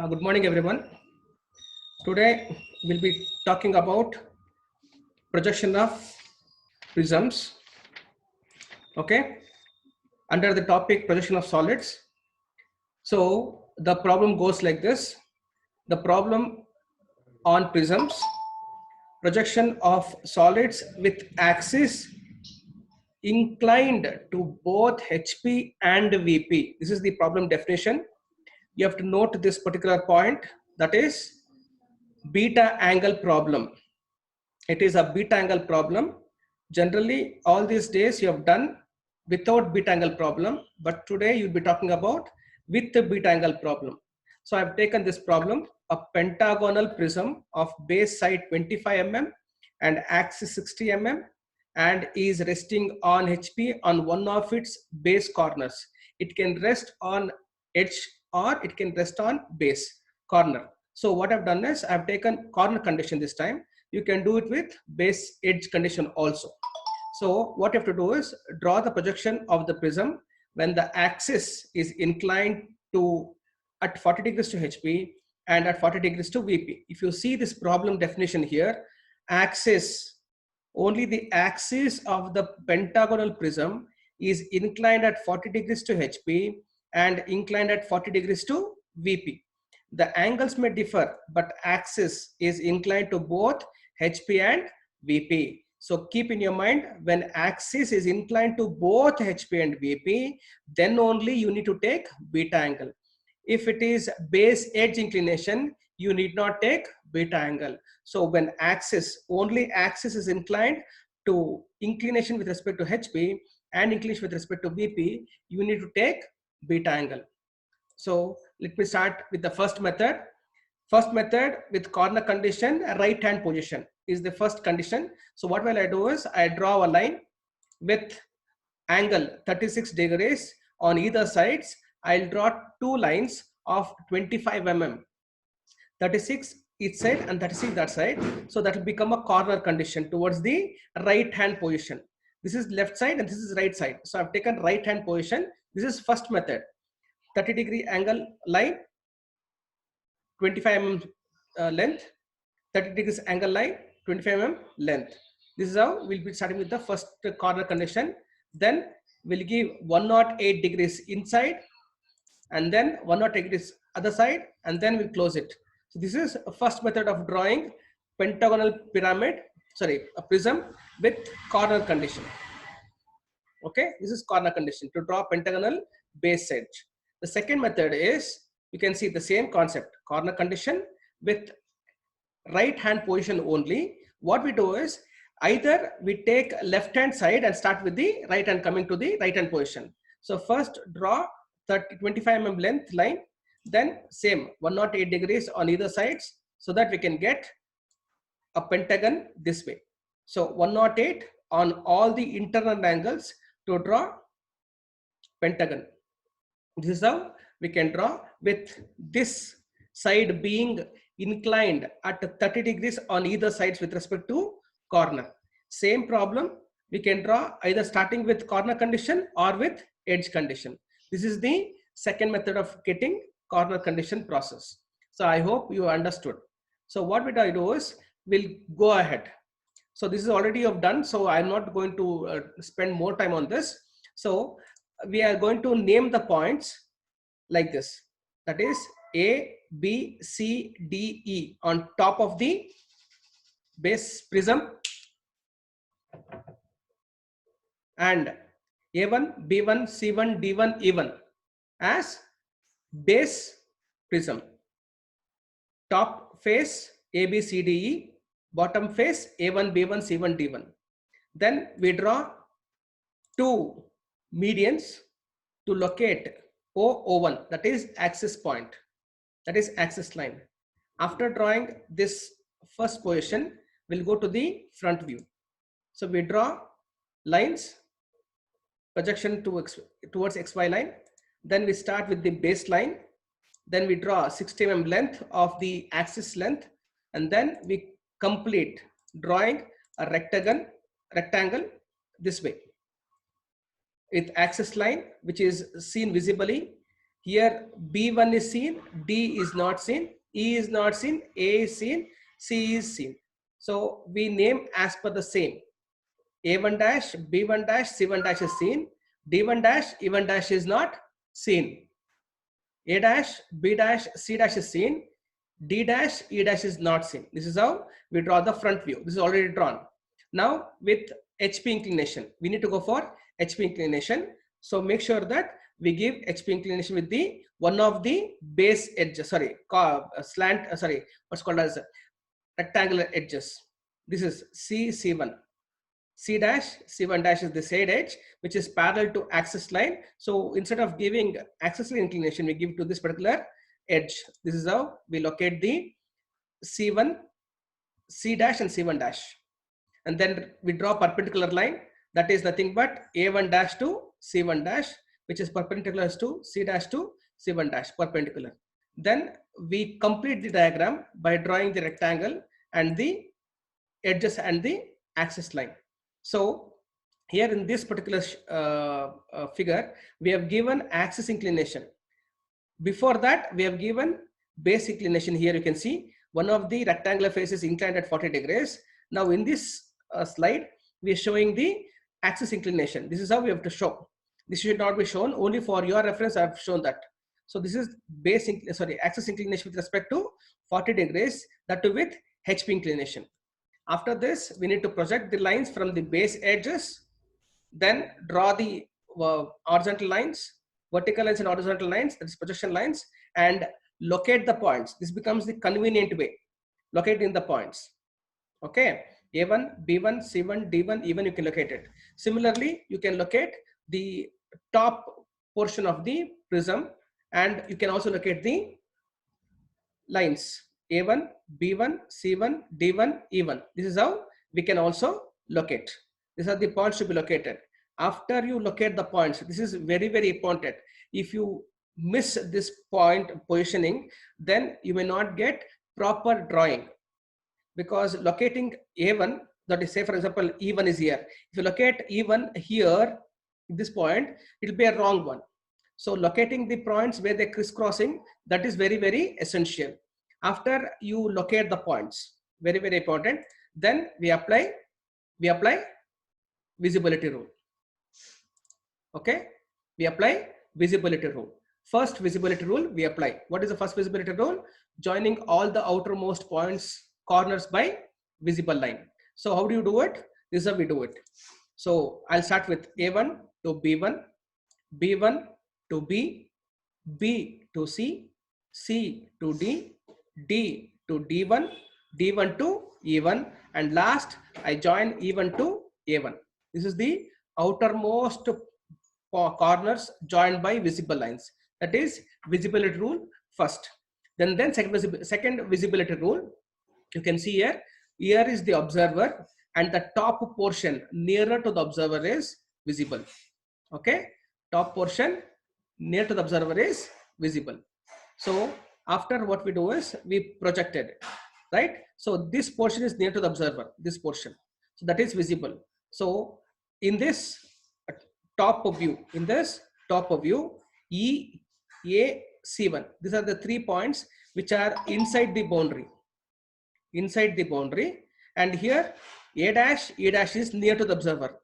Good morning, everyone. Today we'll be talking about projection of prisms. Okay, under the topic projection of solids. So the problem goes like this: the problem on prisms, projection of solids with axis inclined to both HP and VP. This is the problem definition. You have to note this particular point, that is beta angle problem. It is a beta angle problem. Generally, all these days you have done without beta angle problem, but today you'll be talking about with the beta angle problem. So I've taken this problem, a pentagonal prism of base side 25 mm and axis 60 mm, and is resting on HP on one of its base corners. It can rest on edge or it can rest on base corner. So what I've done is I've taken corner condition this time. You can do it with base edge condition also. So what you have to do is draw the projection of the prism when the axis is inclined to at 40 degrees to HP and at 40 degrees to VP. If you see this problem definition here, axis, only the axis of the pentagonal prism is inclined at 40 degrees to HP and inclined at 40 degrees to VP. The angles may differ, but axis is inclined to both HP and VP. So keep in your mind, when axis is inclined to both HP and VP, then only you need to take beta angle. If it is base edge inclination, you need not take beta angle. So when axis, only axis is inclined to inclination with respect to HP and inclination with respect to VP, you need to take beta angle. So let me start with the first method. First method with corner condition, right hand position is the first condition. So what will I do is I draw a line with angle 36 degrees on either sides. I'll draw two lines of 25 mm, 36 each side and 36 that side. So that will become a corner condition towards the right hand position. This is left side and this is right side. So I've taken right hand position. This is first method. 30-degree angle line, 25 mm length, 30 degrees angle line, 25 mm length. This is how we'll be starting with the first corner condition. Then we'll give 108 degrees inside and then 108 degrees other side, and then we'll close it. So this is a first method of drawing pentagonal pyramid, sorry, a prism with corner condition. Okay, this is corner condition to draw pentagonal base edge. The second method is, you can see the same concept, corner condition with right hand position only. What we do is either we take left hand side and start with the right hand coming to the right hand position. So first draw 25 mm length line, then same 108 degrees on either sides so that we can get a pentagon this way. So 108 on all the internal angles to draw pentagon. This is how we can draw with this side being inclined at 30 degrees on either sides with respect to corner. Same problem we can draw either starting with corner condition or with edge condition. This is the second method of getting corner condition process. So I hope you understood. So what we do is we'll go ahead. So this is already you've done, so I'm not going to spend more time on this. So we are going to name the points like this, that is A, B, C, D, E on top of the base prism, and A1, B1, C1, D1, E1 as base prism. Top face A, B, C, D, E, bottom face A1, B1, C1, D1. Then we draw two medians to locate O01, that is axis point, that is axis line. After drawing this first position, we'll go to the front view. So we draw lines, projection towards XY line. Then we start with the baseline. Then we draw 60 mm length of the axis length, and then we complete drawing a rectangle this way with axis line which is seen visibly Here B1 is seen, D is not seen, E is not seen, A is seen, C is seen. So we name as per the same. A1 dash, B1 dash, C1 dash is seen, D1 dash, E1 dash is not seen. A dash, B dash, C dash is seen, D dash, E dash is not seen. This is how we draw the front view. This is already drawn. Now with HP inclination, we need to go for HP inclination. So make sure that we give HP inclination with the one of the base edges, sorry, slant, sorry, what's called as rectangular edges. This is C1. C dash, C1 dash is the side edge, which is parallel to axis line. So instead of giving axis line inclination, we give to this particular edge. This is how we locate the C1, C dash and C1 dash. And then we draw perpendicular line. That is nothing but A1 dash to C1 dash, which is perpendicular to C dash to C1 dash, perpendicular. Then we complete the diagram by drawing the rectangle and the edges and the axis line. So here in this particular figure, we have given axis inclination. Before that, we have given base inclination. Here you can see one of the rectangular faces inclined at 40 degrees. Now in this slide, we are showing the axis inclination. This is how we have to show. This should not be shown. Only for your reference, I have shown that. So this is axis inclination with respect to 40 degrees, that too with HP inclination. After this, we need to project the lines from the base edges, then draw the horizontal lines, vertical lines and horizontal lines, that is projection lines, and locate the points. This becomes the convenient way, locating the points. Okay, A1, B1, C1, D1, even you can locate it. Similarly, you can locate the top portion of the prism, and you can also locate the lines. A1, B1, C1, D1, E1. This is how we can also locate. These are the points to be located. After you locate the points, this is very, very important. If you miss this point positioning, then you may not get proper drawing. Because locating A1, that is, say for example, E1 is here. If you locate E1 here, this point, it will be a wrong one. So locating the points where they're crisscrossing, that is very, very essential. After you locate the points, very, very important, then we apply visibility rule. Okay, we apply visibility rule. First visibility rule we apply. What is the first visibility rule? Joining all the outermost points, corners by visible line. So how do you do it? This is how we do it. So I'll start with A1 to B1, B1 to B, B to C, C to D, D to D1, D1 to E1, and last I join E1 to A1. This is the outermost corners joined by visible lines. That is visibility rule first. Then second visibility rule, you can see here. Here is the observer, and the top portion nearer to the observer is visible. Okay, top portion near to the observer is visible. So after what we do is we project it, right? So this portion is near to the observer, this portion. So that is visible. So in this top of view, E, A, C1, these are the 3 points which are inside the boundary. And here A dash, E dash is near to the observer.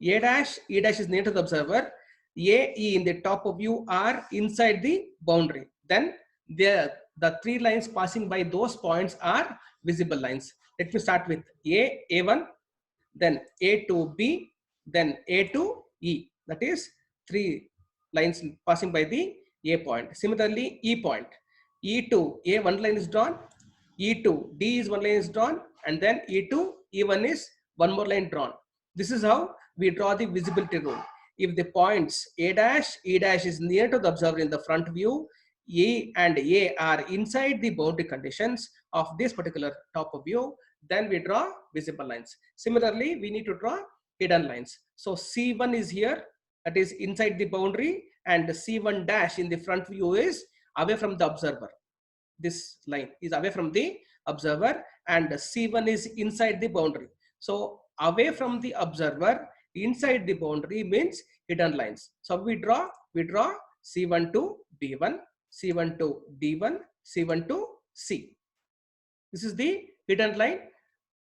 A dash, E dash is near to the observer. A, E in the top of view are inside the boundary. Then the 3 lines passing by those points are visible lines. Let me start with A, A1, then A to B, then A to E. That is 3 lines passing by the A point. Similarly, E point. E to A, 1 line is drawn. E to D is 1 line is drawn, and then E to E1 is 1 more line drawn. This is how we draw the visibility rule. If the points A dash, E dash is near to the observer in the front view, E and A are inside the boundary conditions of this particular top of view, then we draw visible lines. Similarly, we need to draw hidden lines. So C1 is here, that is inside the boundary, and C1 dash in the front view is away from the observer. This line is away from the observer, and C1 is inside the boundary. So away from the observer, inside the boundary means hidden lines. So we draw C1 to B1, C1 to D1, C1 to C. This is the hidden line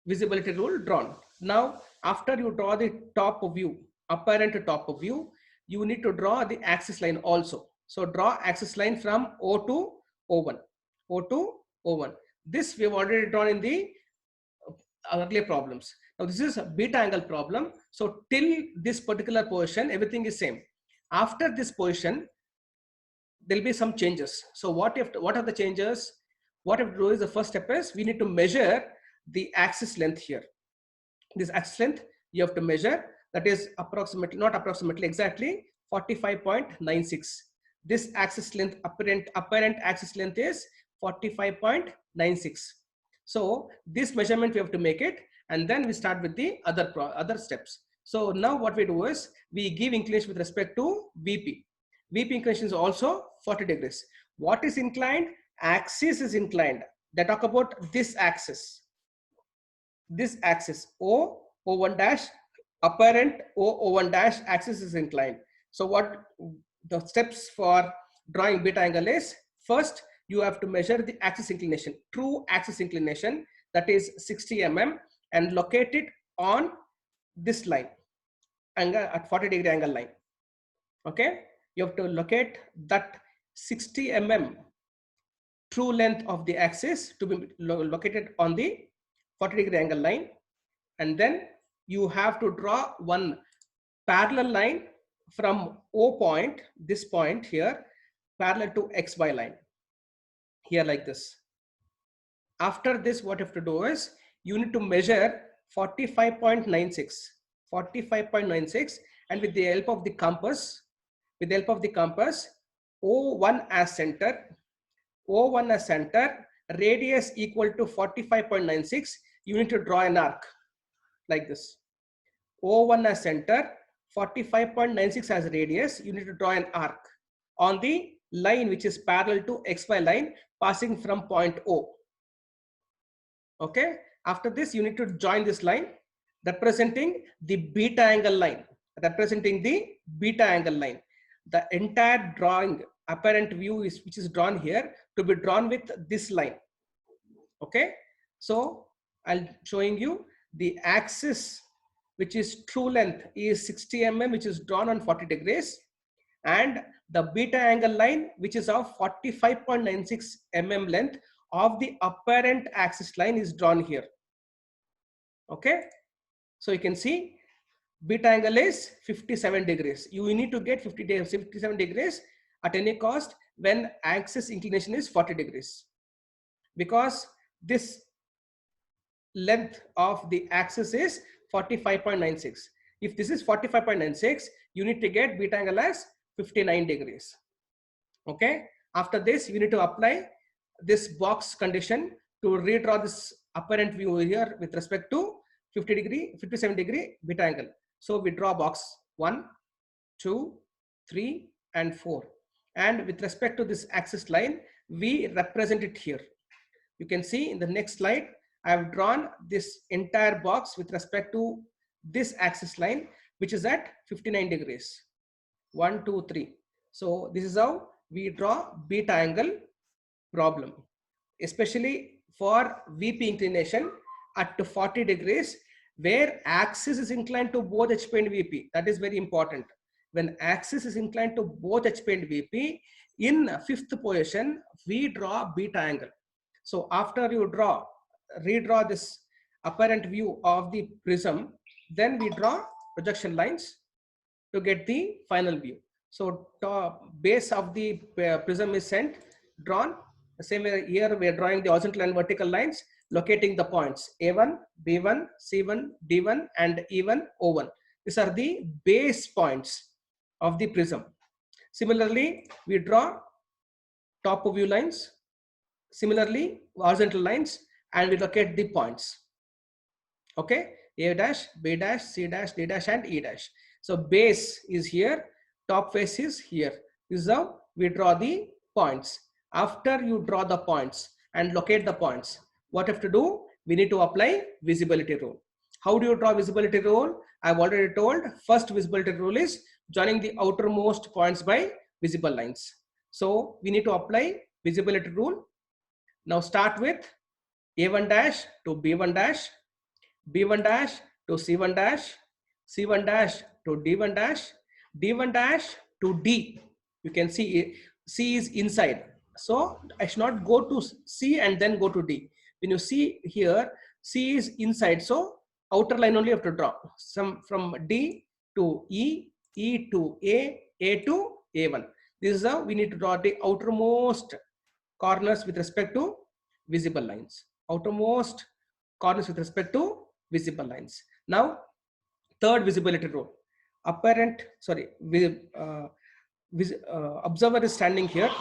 visibility rule drawn. Now, after you draw the top view, apparent top view, you need to draw the axis line also. So draw axis line from O to O1, O to O1. This we have already drawn in the earlier problems. Now this is a beta angle problem. So till this particular position, everything is same. After this position, there'll be some changes. So what are the changes? What we have to do is the first step is we need to measure the axis length here. This axis length you have to measure, that is approximately, not approximately, exactly 45.96. This axis length, apparent axis length is 45.96. So this measurement we have to make it, and then we start with the other steps. So now what we do is we give inclination with respect to VP. VP inclination is also 40 degrees. What is inclined? Axis is inclined. They talk about this axis. This axis O1 dash, apparent O1 dash axis is inclined. So what the steps for drawing beta angle is, first you have to measure the axis inclination, true axis inclination, that is 60 mm, and locate it on this line, angle at 40 degree angle line. Okay, you have to locate that 60 mm true length of the axis to be located on the 40 degree angle line, and then you have to draw one parallel line from O point, this point here, parallel to XY line here, like this. After this, what you have to do is you need to measure 45.96, and with the help of the compass, O1 as center, radius equal to 45.96, you need to draw an arc like this. O1 as center, 45.96 as radius, you need to draw an arc on the line which is parallel to XY line passing from point O. Okay, after this you need to join this line representing the beta angle line, The entire drawing, apparent view is which is drawn here, to be drawn with this line. Okay, so I'll showing you the axis which is true length is 60 mm, which is drawn on 40 degrees, and the beta angle line which is of 45.96 mm length of the apparent axis line is drawn here. Okay, so you can see beta angle is 57 degrees. You need to get 57 degrees at any cost when axis inclination is 40 degrees, because this length of the axis is 45.96. If this is 45.96, you need to get beta angle as 59 degrees. Okay, after this you need to apply this box condition to redraw this apparent view here with respect to 57 degree beta angle. So we draw box 1, 2, 3 and 4, and with respect to this axis line we represent it here. You can see in the next slide I have drawn this entire box with respect to this axis line which is at 59 degrees. 1, 2, 3. So this is how we draw beta angle problem, especially for VP inclination at 40 degrees where axis is inclined to both HP and VP. That is very important. When axis is inclined to both HP and VP, in fifth position we draw beta angle. So after you redraw this apparent view of the prism, then we draw projection lines to get the final view. So top base of the prism is drawn. The same way here we are drawing the horizontal and vertical lines, locating the points A1, B1, C1, D1 and even O1. These are the base points of the prism. Similarly, we draw top view lines, similarly horizontal lines, and we locate the points. Okay, A dash, B dash, C dash, D dash and E dash. So base is here, top face is here. This is how we draw the points. After you draw the points and locate the points, what you have to do? We need to apply visibility rule. How do you draw visibility rule? I've already told. First visibility rule is joining the outermost points by visible lines. So we need to apply visibility rule. Now start with A1 dash to B1 dash, B1 dash to C1 dash, C1 dash to D1 dash, D1 dash to D. You can see C is inside. So I should not go to C and then go to D. When you see here, C is inside. So outer line only you have to draw. Some from D to E, E to A to A1. This is how we need to draw the outermost corners with respect to visible lines. Outermost corners with respect to visible lines. Now, third visibility rule. Observer is standing here.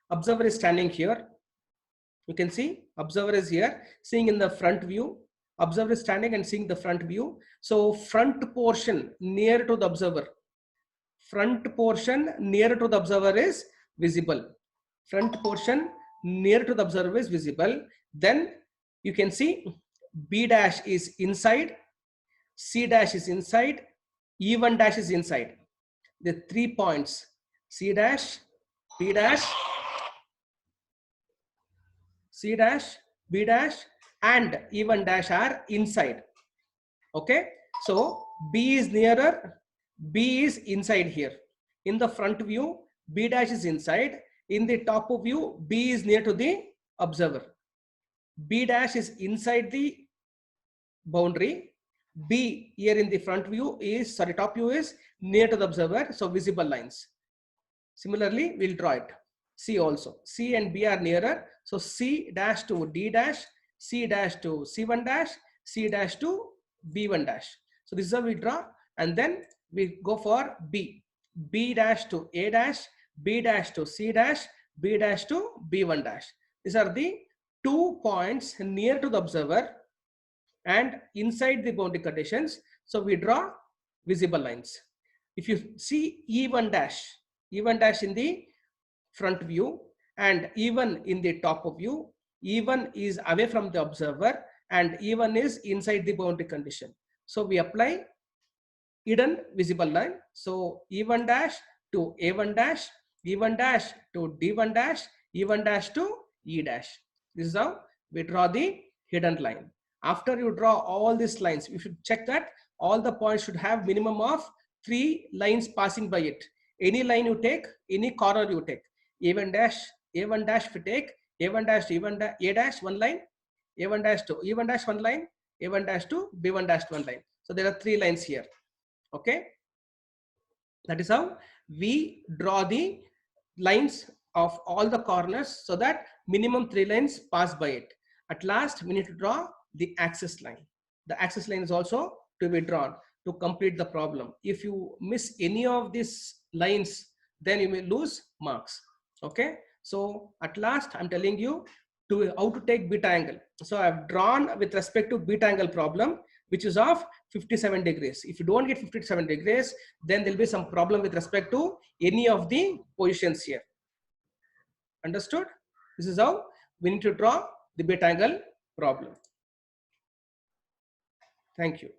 Observer is standing here. You can see observer is here, seeing in the front view. Observer is standing and seeing the front view. So front portion near to the observer. Front portion near to the observer is visible. Front portion near to the observer is visible. Then you can see B dash is inside, C dash is inside, E1 dash is inside. The 3 points C dash, B dash, C dash, B dash and E1 dash are inside. Okay, so B is nearer, B is inside here. In the front view, B dash is inside. In the top of view, B is near to the observer. B dash is inside the boundary. B here in the front view is, sorry, top view is near to the observer. So visible lines. Similarly, we'll draw it. C also. C and B are nearer. So C dash to D dash, C dash to C1 dash, C dash to B1 dash. So this is how we draw. And then we go for B. B dash to A dash, B dash to C dash, B dash to B1 dash. These are the 2 points near to the observer and inside the boundary conditions. So we draw visible lines. If you see E1 dash in the front view and E1 in the top of view, E1 is away from the observer and E1 is inside the boundary condition. So we apply hidden visible line. So E1 dash to A1 dash, E1 dash to D1 dash, E1 dash to E dash. This is how we draw the hidden line. After you draw all these lines, you should check that all the points should have minimum of 3 lines passing by it. Any line you take, any corner you take. A1 dash if you take, A1 dash to E1 dash, A dash 1 line, A1 dash to E1 dash 1 line, A1 dash to B1 dash 1 line. So there are 3 lines here. Okay. That is how we draw the lines of all the corners so that minimum 3 lines pass by it. At last, we need to draw the axis line. The axis line is also to be drawn to complete the problem. If you miss any of these lines, then you may lose marks. Okay. So at last, I'm telling you how to take beta angle. So I've drawn with respect to beta angle problem, which is of 57 degrees. If you don't get 57 degrees, then there'll be some problem with respect to any of the positions here. Understood? This is how we need to draw the beta angle problem. Thank you.